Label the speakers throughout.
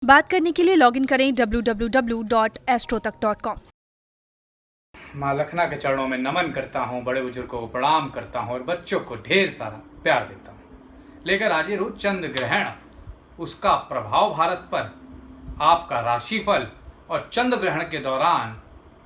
Speaker 1: बात करने के लिए लॉगिन करें www.astrotak.com।
Speaker 2: माँ लखना के चरणों में नमन करता हूँ, बड़े बुजुर्गों को प्रणाम करता हूँ और बच्चों को ढेर सारा प्यार देता हूँ। लेकर हाजिर हूँ चंद्र ग्रहण, उसका प्रभाव भारत पर, आपका राशिफल और चंद्र ग्रहण के दौरान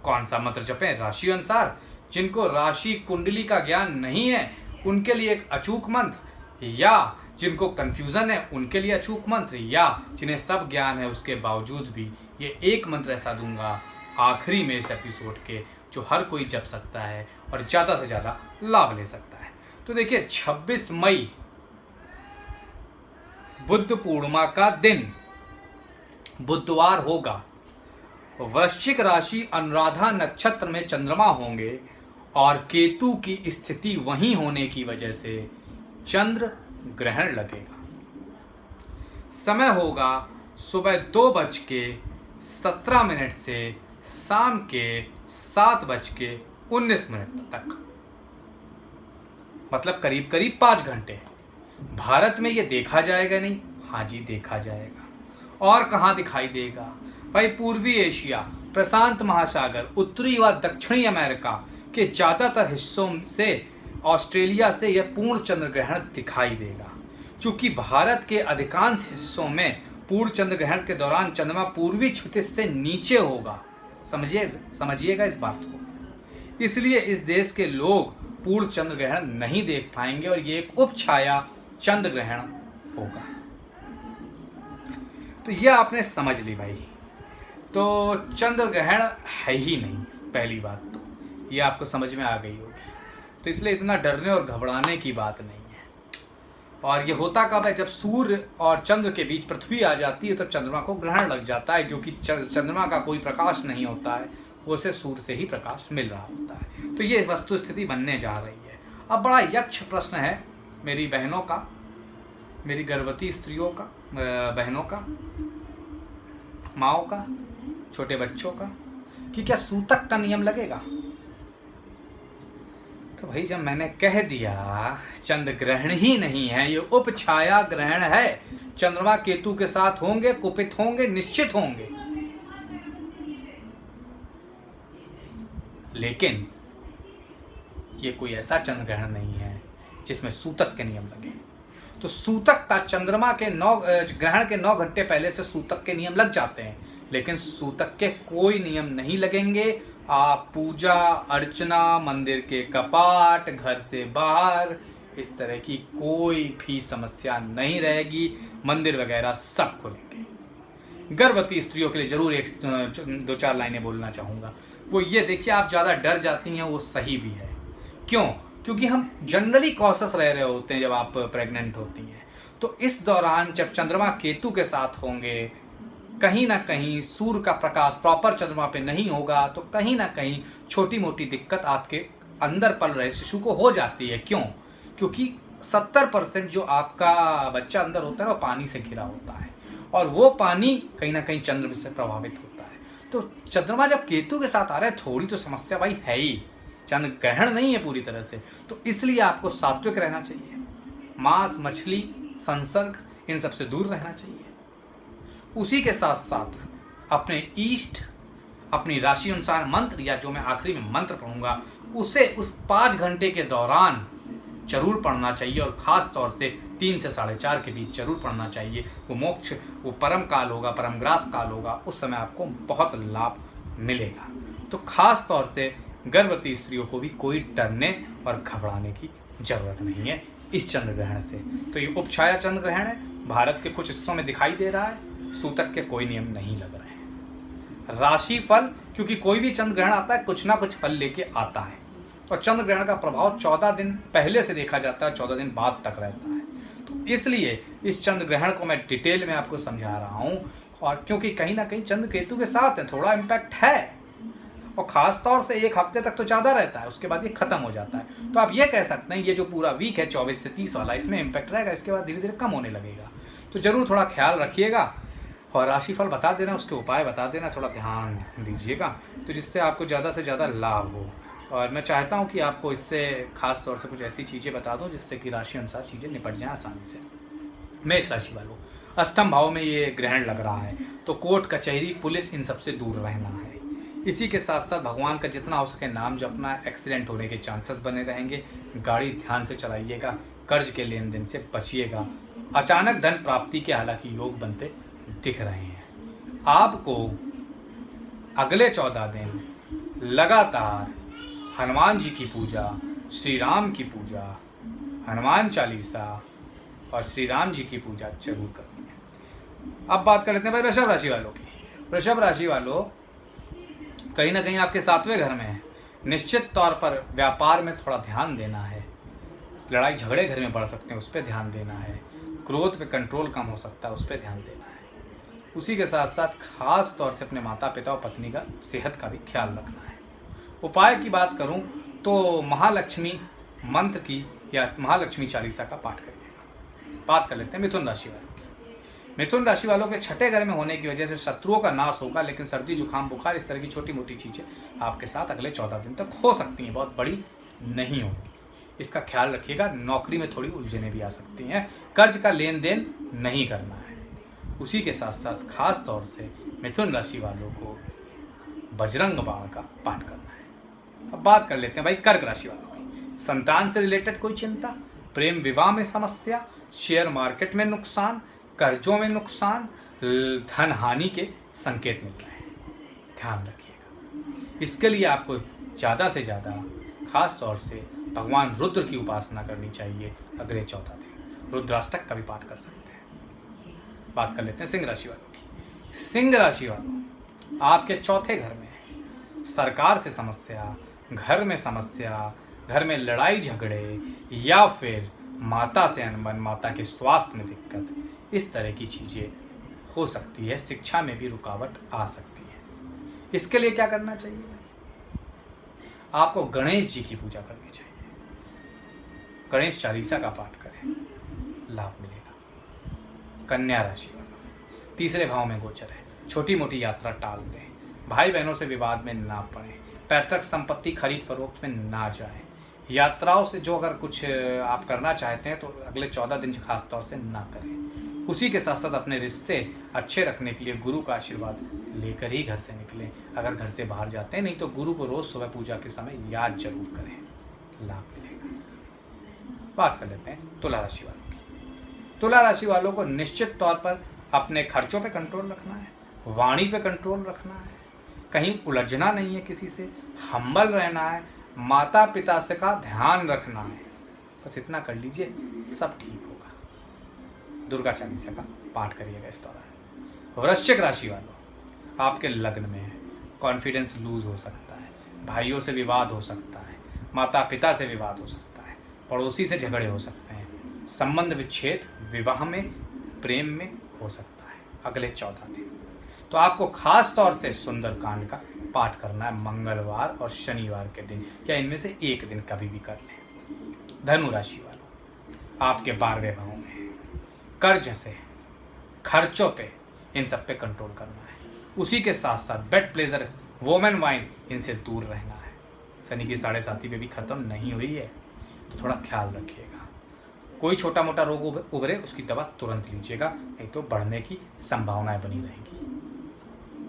Speaker 2: कौन सा मंत्र जपें राशि अनुसार। जिनको राशि कुंडली का ज्ञान नहीं है उनके लिए एक अचूक मंत्र, या जिनको कन्फ्यूज़न है उनके लिए अचूक मंत्र, या जिन्हें सब ज्ञान है उसके बावजूद भी ये एक मंत्र ऐसा दूंगा आखिरी में इस एपिसोड के, जो हर कोई जप सकता है और ज़्यादा से ज़्यादा लाभ ले सकता है। तो देखिए 26 मई बुद्ध पूर्णिमा का दिन बुधवार होगा। वृश्चिक राशि अनुराधा नक्षत्र में चंद्रमा होंगे और केतु की स्थिति वहीं होने की वजह से चंद्र ग्रहण लगेगा। समय होगा सुबह 2:17 से शाम के 7:19 तक, मतलब करीब करीब 5 घंटे। भारत में ये देखा जाएगा नहीं? हाँ जी, देखा जाएगा। और कहाँ दिखाई देगा भाई? पूर्वी एशिया, प्रशांत महासागर, उत्तरी व दक्षिणी अमेरिका के ज़्यादातर हिस्सों से, ऑस्ट्रेलिया से यह पूर्ण चंद्र ग्रहण दिखाई देगा। चूंकि भारत के अधिकांश हिस्सों में पूर्ण चंद्र ग्रहण के दौरान चंद्रमा पूर्वी क्षितिज से नीचे होगा, समझिएगा इस बात को। इसलिए इस देश के लोग पूर्ण चंद्र ग्रहण नहीं देख पाएंगे और ये एक उपछाया चंद्र ग्रहण होगा। तो यह आपने समझ ली भाई। तो चंद्र ग्रहण है ही नहीं, पहली बात तो ये आपको समझ में आ गई होगी। तो इसलिए इतना डरने और घबराने की बात नहीं है। और ये होता कब है? जब सूर्य और चंद्र के बीच पृथ्वी आ जाती है तब चंद्रमा को ग्रहण लग जाता है, क्योंकि चंद्रमा का कोई प्रकाश नहीं होता है, उसे सूर्य से ही प्रकाश मिल रहा होता है। तो ये वस्तु स्थिति बनने जा रही है। अब बड़ा यक्ष प्रश्न है मेरी बहनों का, मेरी गर्भवती स्त्रियों का, बहनों का, माओ का, छोटे बच्चों का, कि क्या सूतक का नियम लगेगा? तो भाई जब मैंने कह दिया चंद्र ग्रहण ही नहीं है, ये उपछाया ग्रहण है, चंद्रमा केतु के साथ होंगे, कुपित होंगे, निश्चित होंगे, लेकिन ये कोई ऐसा चंद्र ग्रहण नहीं है जिसमें सूतक के नियम लगे। तो सूतक का चंद्रमा के ग्रहण के 9 घंटे पहले से सूतक के नियम लग जाते हैं, लेकिन सूतक के कोई नियम नहीं लगेंगे। आप पूजा अर्चना, मंदिर के कपाट, घर से बाहर, इस तरह की कोई भी समस्या नहीं रहेगी। मंदिर वगैरह सब खुलेंगे। गर्भवती स्त्रियों के लिए जरूर 2-4 लाइनें बोलना चाहूँगा। वो ये देखिए, आप ज़्यादा डर जाती हैं, वो सही भी है। क्यों? क्योंकि हम जनरली कॉशस रह रहे होते हैं जब आप प्रेग्नेंट होती हैं। तो इस दौरान जब चंद्रमा केतु के साथ होंगे, कहीं ना कहीं सूर्य का प्रकाश प्रॉपर चंद्रमा पे नहीं होगा, तो कहीं ना कहीं छोटी मोटी दिक्कत आपके अंदर पल रहे शिशु को हो जाती है। क्यों? क्योंकि 70% जो आपका बच्चा अंदर होता है वो पानी से घिरा होता है, और वो पानी कहीं ना कहीं चंद्र से प्रभावित होता है। तो चंद्रमा जब केतु के साथ आ रहा है, थोड़ी तो समस्या भाई है ही। चंद्र ग्रहण नहीं है पूरी तरह से, तो इसलिए आपको सात्विक रहना चाहिए। मांस, मछली, संसर्ग, इन सबसे दूर रहना चाहिए। उसी के साथ साथ अपने ईष्ट, अपनी राशि अनुसार मंत्र, या जो मैं आखिरी में मंत्र पढ़ूंगा उसे उस 5 घंटे के दौरान जरूर पढ़ना चाहिए, और ख़ास तौर से 3 से 4:30 के बीच जरूर पढ़ना चाहिए। वो मोक्ष, वो परम काल होगा, परमग्रास काल होगा, उस समय आपको बहुत लाभ मिलेगा। तो ख़ास तौर से गर्भवती स्त्रियों को भी कोई डरने और घबराने की जरूरत नहीं है इस चंद्र ग्रहण से। तो ये उपछाया चंद्र ग्रहण है, भारत के कुछ हिस्सों में दिखाई दे रहा है, सूतक के कोई नियम नहीं लग रहे हैं। राशि फल, क्योंकि कोई भी चंद्र ग्रहण आता है कुछ ना कुछ फल लेके आता है, और चंद्र ग्रहण का प्रभाव 14 दिन पहले से देखा जाता है, 14 दिन बाद तक रहता है। तो इसलिए इस चंद्र ग्रहण को मैं डिटेल में आपको समझा रहा हूँ, और क्योंकि कहीं ना कहीं चंद्र केतु के साथ है, थोड़ा इम्पैक्ट है, और ख़ास तौर से 1 हफ्ते तक तो ज़्यादा रहता है, उसके बाद ये ख़त्म हो जाता है। तो आप ये कह सकते हैं ये जो पूरा वीक है 24 से 30 वाला, इसमें इम्पैक्ट रहेगा, इसके बाद धीरे धीरे कम होने लगेगा। तो ज़रूर थोड़ा ख्याल रखिएगा, और राशिफल बता देना, उसके उपाय बता देना, थोड़ा ध्यान दीजिएगा, तो जिससे आपको ज़्यादा से ज़्यादा लाभ हो। और मैं चाहता हूँ कि आपको इससे ख़ास तौर से कुछ ऐसी चीज़ें बता दूँ जिससे कि राशि अनुसार चीज़ें निपट जाएँ आसानी से। मेष राशि वालों, अष्टम भाव में ये ग्रहण लग रहा है, तो कोर्ट कचहरी पुलिस इन सबसे दूर रहना है। इसी के साथ साथ भगवान का जितना हो सके नाम जपना, एक्सीडेंट होने के चांसेस बने रहेंगे, गाड़ी ध्यान से चलाइएगा, कर्ज के लेन देन से बचिएगा। अचानक धन प्राप्ति के हालांकि योग बनते दिख रहे हैं। आपको अगले 14 दिन लगातार हनुमान जी की पूजा, श्री राम की पूजा, हनुमान चालीसा और श्री राम जी की पूजा जरूर करनी है। अब बात कर लेते हैं भाई वृषभ राशि वालों की। वृषभ राशि वालों, कहीं ना कहीं आपके 7वें घर में है। निश्चित तौर पर व्यापार में थोड़ा ध्यान देना है। लड़ाई झगड़े घर में बढ़ सकते हैं, उस पर ध्यान देना है। क्रोध पे कंट्रोल कम हो सकता है, उस पर ध्यान देना है। उसी के साथ साथ खास तौर से अपने माता पिता और पत्नी का सेहत का भी ख्याल रखना है। उपाय की बात करूं तो महालक्ष्मी मंत्र की या महालक्ष्मी चालीसा का पाठ करिएगा। बात कर लेते हैं मिथुन राशि वालों की। मिथुन राशि वालों के 6ठे घर में होने की वजह से शत्रुओं का नाश होगा, लेकिन सर्दी जुकाम बुखार इस तरह की छोटी मोटी चीज़ें आपके साथ अगले 14 दिन तक हो सकती हैं, बहुत बड़ी नहीं होगी। इसका ख्याल रखिएगा। नौकरी में थोड़ी उलझनें भी आ सकती हैं। कर्ज का लेन देन नहीं करना है। उसी के साथ साथ खास तौर से मिथुन राशि वालों को बजरंग बाण का पाठ करना है। अब बात कर लेते हैं भाई कर्क राशि वालों की। संतान से रिलेटेड कोई चिंता, प्रेम विवाह में समस्या, शेयर मार्केट में नुकसान, कर्जों में नुकसान, धन हानि के संकेत मिल रहे हैं, ध्यान रखिएगा। इसके लिए आपको ज़्यादा से ज़्यादा खास तौर से भगवान रुद्र की उपासना करनी चाहिए। अगले 14 दिन रुद्राष्टक का भी पाठ कर सकते हैं। बात कर लेते हैं सिंह राशि वालों की। सिंह राशि वालों, आपके 4थे घर में सरकार से समस्या, घर में समस्या, घर में लड़ाई झगड़े या फिर माता से अनबन, माता के स्वास्थ्य में दिक्कत, इस तरह की चीज़ें हो सकती है। शिक्षा में भी रुकावट आ सकती है। इसके लिए क्या करना चाहिए भाई? आपको गणेश जी की पूजा करनी चाहिए। गणेश चालीसा का पाठ करें, लाभ मिलेगा। कन्या राशि वालों, 3रे भाव में गोचर है। छोटी मोटी यात्रा टाल दें। भाई बहनों से विवाद में ना पड़े। पैतृक संपत्ति खरीद फरोख्त में ना जाए। यात्राओं से जो अगर कुछ आप करना चाहते हैं तो अगले 14 दिन खास तौर से ना करें। उसी के साथ साथ अपने रिश्ते अच्छे रखने के लिए गुरु का आशीर्वाद लेकर ही घर से निकलें, अगर घर से बाहर जाते हैं। नहीं तो गुरु को रोज़ सुबह पूजा के समय याद जरूर करें, लाभ मिलेगा। बात कर लेते हैं तुला राशि वालों की। तुला राशि वालों को निश्चित तौर पर अपने खर्चों पे कंट्रोल रखना है, वाणी पे कंट्रोल रखना है, कहीं उलझना नहीं है किसी से, हम्बल रहना है, माता पिता से का ध्यान रखना है। बस इतना कर लीजिए, सब ठीक होगा। दुर्गा चालीसा का पाठ करिएगा इस दौरान। वृश्चिक राशि वालों, आपके लग्न में कॉन्फिडेंस लूज हो सकता है, भाइयों से विवाद हो सकता है, माता पिता से विवाद हो सकता है, पड़ोसी से झगड़े हो सकते हैं, संबंध विच्छेद विवाह में, प्रेम में हो सकता है अगले 14 दिन। तो आपको खास तौर से सुंदरकांड का पाठ करना है मंगलवार और शनिवार के दिन, या इनमें से एक दिन कभी भी कर लें। धनु राशि वालों, आपके 12वें भाव में कर्ज से, खर्चों पे, इन सब पे कंट्रोल करना है। उसी के साथ साथ बेड प्लेजर, वोमेन वाइन, इनसे दूर रहना है। शनि की 7.5 पे भी खत्म नहीं हुई है, तो थोड़ा ख्याल रखिएगा। कोई छोटा मोटा रोग उभरे उसकी दवा तुरंत लीजिएगा, नहीं तो बढ़ने की संभावनाएं बनी रहेंगी।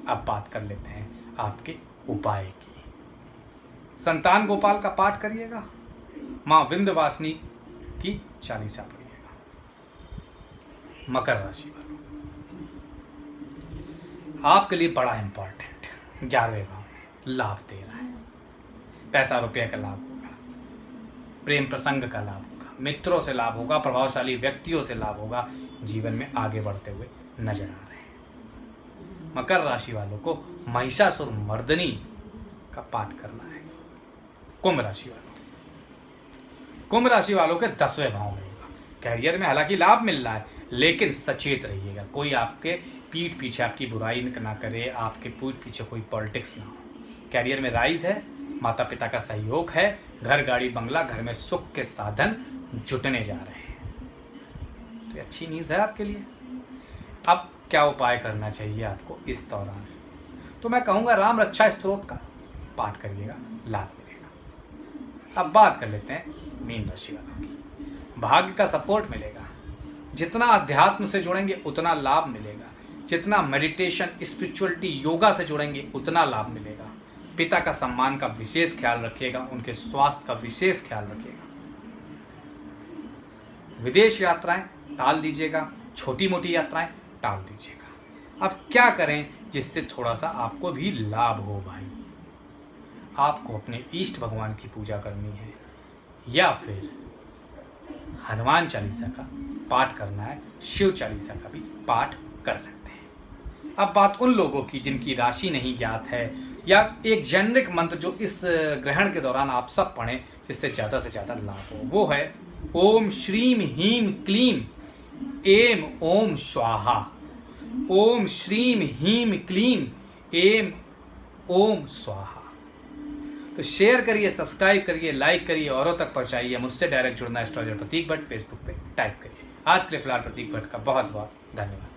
Speaker 2: अब बात कर लेते हैं आपके उपाय की। संतान गोपाल का पाठ करिएगा, माँ विंध्यवासिनी की चालीसा पढ़िएगा। मकर राशि वालों, आपके लिए बड़ा इंपॉर्टेंट 11वें भाव में लाभ दे रहा है। पैसा रुपये का लाभ होगा, प्रेम प्रसंग का लाभ होगा, मित्रों से लाभ होगा, प्रभावशाली व्यक्तियों से लाभ होगा, जीवन में आगे बढ़ते हुए नजर आ रहे हैं। मकर राशि वालों को महिषासुर मर्दनी का पाठ करना है। कुंभ राशि वालों, कुंभ राशि वालों के 10वें भाव में होगा। कैरियर में हालांकि लाभ मिल रहा है, लेकिन सचेत रहिएगा, कोई आपके पीठ पीछे आपकी बुराई ना करे, आपके पीठ पीछे कोई पॉलिटिक्स ना हो। कैरियर में राइज है, माता पिता का सहयोग है, घर गाड़ी बंगला, घर में सुख के साधन जुटने जा रहे हैं। तो अच्छी न्यूज़ है आपके लिए। अब क्या उपाय करना चाहिए आपको इस दौरान? तो मैं कहूँगा राम रक्षा स्तोत्र का पाठ करिएगा, लाभ मिलेगा। अब बात कर लेते हैं मीन राशि वालों की। भाग्य का सपोर्ट मिलेगा, जितना अध्यात्म से जुड़ेंगे उतना लाभ मिलेगा, जितना मेडिटेशन, स्पिरिचुअलिटी, योगा से जुड़ेंगे उतना लाभ मिलेगा। पिता का सम्मान का विशेष ख्याल रखिएगा, उनके स्वास्थ्य का विशेष ख्याल रखिएगा। विदेश यात्राएं टाल दीजिएगा, छोटी मोटी यात्राएं टाल दीजिएगा। अब क्या करें जिससे थोड़ा सा आपको भी लाभ हो भाई? आपको अपने इष्ट भगवान की पूजा करनी है या फिर हनुमान चालीसा का पाठ करना है, शिव चालीसा का भी पाठ कर सकते हैं। अब बात उन लोगों की जिनकी राशि नहीं ज्ञात है, या एक जेनरिक मंत्र जो इस ग्रहण के दौरान आप सब पढ़ें जिससे ज़्यादा से ज़्यादा लाभ हो, वो है ओम श्रीम ह्रीम क्लीम एम ओम स्वाहा। ओम श्रीम ह्रीम क्लीम एम ओम स्वाहा। तो शेयर करिए, सब्सक्राइब करिए, लाइक करिए, औरों तक पहुंचाइए। मुझसे डायरेक्ट जुड़ना एस्ट्रोलॉजर प्रतीक भट्ट फेसबुक पे टाइप करिए। आज के लिए फिलहाल प्रतीक भट्ट का बहुत बहुत धन्यवाद।